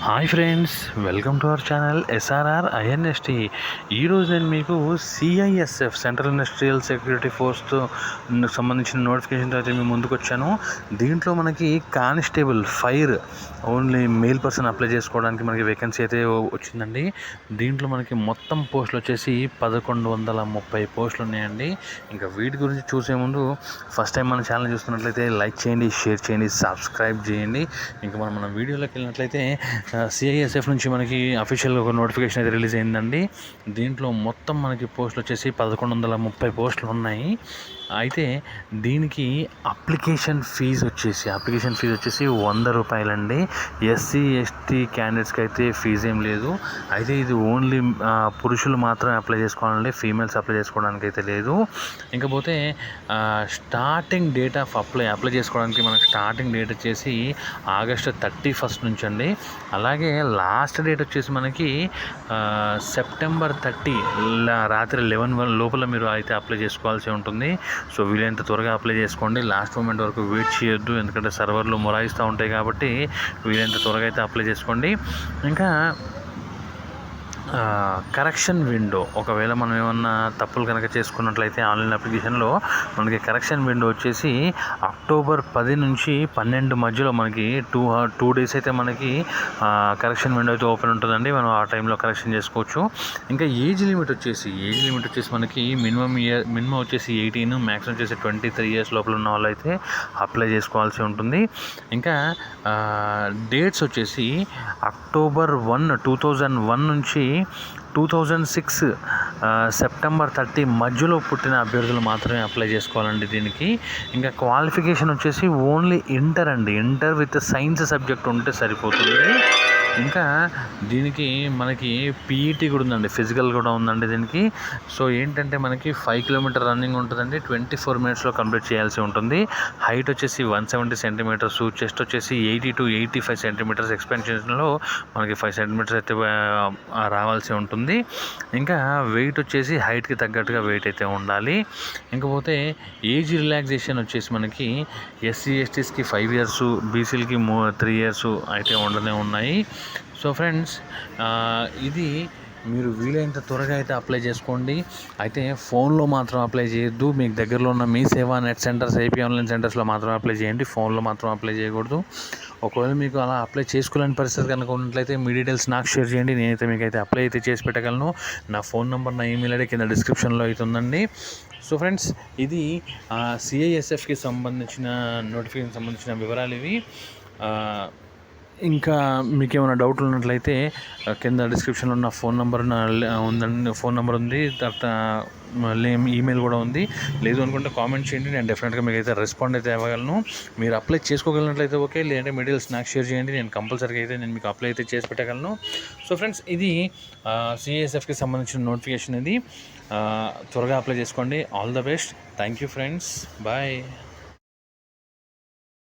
Hi friends, welcome to our channel SRR INST. ఈరోజు నేను మీకు సిఐఎస్ఎఫ్ సెంట్రల్ ఇండస్ట్రియల్ సెక్యూరిటీ ఫోర్స్తో సంబంధించిన నోటిఫికేషన్తో అయితే మేము ముందుకు వచ్చాను. దీంట్లో మనకి constable fire only male person apply చేసుకోవడానికి మనకి వేకెన్సీ అయితే వచ్చిందండి. దీంట్లో మనకి మొత్తం పోస్టులు వచ్చేసి 1130 పోస్టులు ఉన్నాయండి. ఇంకా వీటి గురించి చూసే ముందు ఫస్ట్ టైం మన ఛానల్ చూస్తున్నట్లయితే లైక్ చేయండి, షేర్ చేయండి, సబ్స్క్రైబ్ చేయండి. ఇంకా మన వీడియోలోకి వెళ్ళినట్లయితే సిఐఎస్ఎఫ్ నుంచి మనకి అఫీషియల్గా ఒక నోటిఫికేషన్ అయితే రిలీజ్ అయిందండి. దీంట్లో మొత్తం మనకి పోస్టులు వచ్చేసి 1130 పోస్టులు ఉన్నాయి. అయితే దీనికి అప్లికేషన్ ఫీజు వచ్చేసి 100 రూపాయలండి. ఎస్సీ ఎస్టీ క్యాండిడేట్స్కి అయితే ఫీజు ఏం లేదు. అయితే ఇది ఓన్లీ పురుషులు మాత్రమే అప్లై చేసుకోవాలండి, ఫీమేల్స్ అప్లై చేసుకోవడానికి అయితే లేదు. ఇంకపోతే స్టార్టింగ్ డేట్ ఆఫ్ అప్లై చేసుకోవడానికి మనకు స్టార్టింగ్ డేట్ వచ్చేసి ఆగస్టు 31 నుంచి అండి. అలాగే లాస్ట్ డేట్ వచ్చేసి మనకి సెప్టెంబర్ 30 రాత్రి 11 లోపల మీరు అయితే అప్లై చేసుకోవాల్సి ఉంటుంది. సో వీలైనంత త్వరగా అప్లై చేసుకోండి. లాస్ట్ మూమెంట్ వరకు వెయిట్ చేయొద్దు, ఎందుకంటే సర్వర్లు మొరాయిస్తూ ఉంటాయి కాబట్టి వీలైనంత త్వరగా అయితే అప్లై చేసుకోండి. ఇంకా కరెక్షన్ విండో, ఒకవేళ మనం ఏమన్నా తప్పులు కనుక చేసుకున్నట్లయితే ఆన్లైన్ అప్లికేషన్లో మనకి కరెక్షన్ విండో వచ్చేసి అక్టోబర్ 10 నుంచి 12 మధ్యలో మనకి టూ డేస్ అయితే మనకి కరెక్షన్ విండో అయితే ఓపెన్ ఉంటుందండి. మనం ఆ టైంలో కరెక్షన్ చేసుకోవచ్చు. ఇంకా ఏజ్ లిమిట్ వచ్చేసి మనకి మినిమం వచ్చేసి 18, మ్యాక్సిమం వచ్చేసి 23 ఇయర్స్ లోపల ఉన్న వాళ్ళు అయితే అప్లై చేసుకోవాల్సి ఉంటుంది. ఇంకా డేట్స్ వచ్చేసి అక్టోబర్ 1, 2001 నుంచి 2006 సెప్టెంబర్ 30 మధ్యలో పుట్టిన అభ్యర్థులు మాత్రమే అప్లై చేసుకోవాలండి దీనికి. ఇంకా క్వాలిఫికేషన్ వచ్చేసి only inter with science subject ఉంటే సరిపోతుంది. ఇంకా దీనికి మనకి పీఈటీ కూడా ఉందండి, ఫిజికల్ కూడా ఉందండి దీనికి. సో ఏంటంటే మనకి 5 కిలోమీటర్ రన్నింగ్ ఉంటుందండి, 24 మినిట్స్లో కంప్లీట్ చేయాల్సి ఉంటుంది. హైట్ వచ్చేసి 170 సెంటీమీటర్స్, చెస్ట్ వచ్చేసి 80 to 85 సెంటీమీటర్స్, ఎక్స్పెన్షన్లో మనకి 5 సెంటీమీటర్స్ అయితే రావాల్సి ఉంటుంది. ఇంకా వెయిట్ వచ్చేసి హైట్కి తగ్గట్టుగా వెయిట్ అయితే ఉండాలి. ఇంకపోతే ఏజ్ రిలాక్సేషన్ వచ్చేసి మనకి ఎస్సీ ఎస్టీస్కి 5 years, బీసీలకి 3 years అయితే ఉండనే ఉన్నాయి. సో ఫ్రెండ్స్, ఇది మీరు వీలైనంత త్వరగా అయితే అప్లై చేసుకోండి. అయితే ఫోన్లో మాత్రం అప్లై చేయొద్దు. మీకు దగ్గరలో ఉన్న మీ సేవా నెట్ సెంటర్స్, ఏపీ ఆన్లైన్ సెంటర్స్లో మాత్రం అప్లై చేయండి, ఫోన్లో మాత్రం అప్లై చేయకూడదు. ఒకవేళ మీకు అలా అప్లై చేసుకోలేని పరిస్థితి కనుక ఉన్నట్లయితే మీ డీటెయిల్స్ నాకు షేర్ చేయండి, నేనైతే మీకు అయితే అప్లై అయితే చేసి పెట్టగలను. నా ఫోన్ నెంబర్, నా ఈమెయిల్ ఐడి కింద డిస్క్రిప్షన్లో అయితే ఉందండి. సో ఫ్రెండ్స్, ఇది సిఐఎస్ఎఫ్కి సంబంధించిన నోటిఫికేషన్ సంబంధించిన వివరాలు ఇవి. ఇంకా మీకు ఏమైనా డౌట్లు ఉన్నట్లయితే కింద డిస్క్రిప్షన్లో ఉన్న ఫోన్ నెంబర్ ఉంది, తర్వాత ఈమెయిల్ కూడా ఉంది. లేదు అనుకుంటే కామెంట్ చేయండి, నేను డెఫినెట్గా మీకు అయితే రెస్పాండ్ అయితే అవ్వగలను. మీరు అప్లై చేసుకోగలిగినట్లయితే ఓకే, లేదంటే మెటీరియల్స్ నాకు షేర్ చేయండి, నేను కంపల్సరీగా అయితే నేను మీకు అప్లై అయితే చేసి పెట్టగలను. సో ఫ్రెండ్స్, ఇది సిఐఎస్ఎఫ్కి సంబంధించిన నోటిఫికేషన్. ఇది త్వరగా అప్లై చేసుకోండి. All the best. Thank you friends, bye.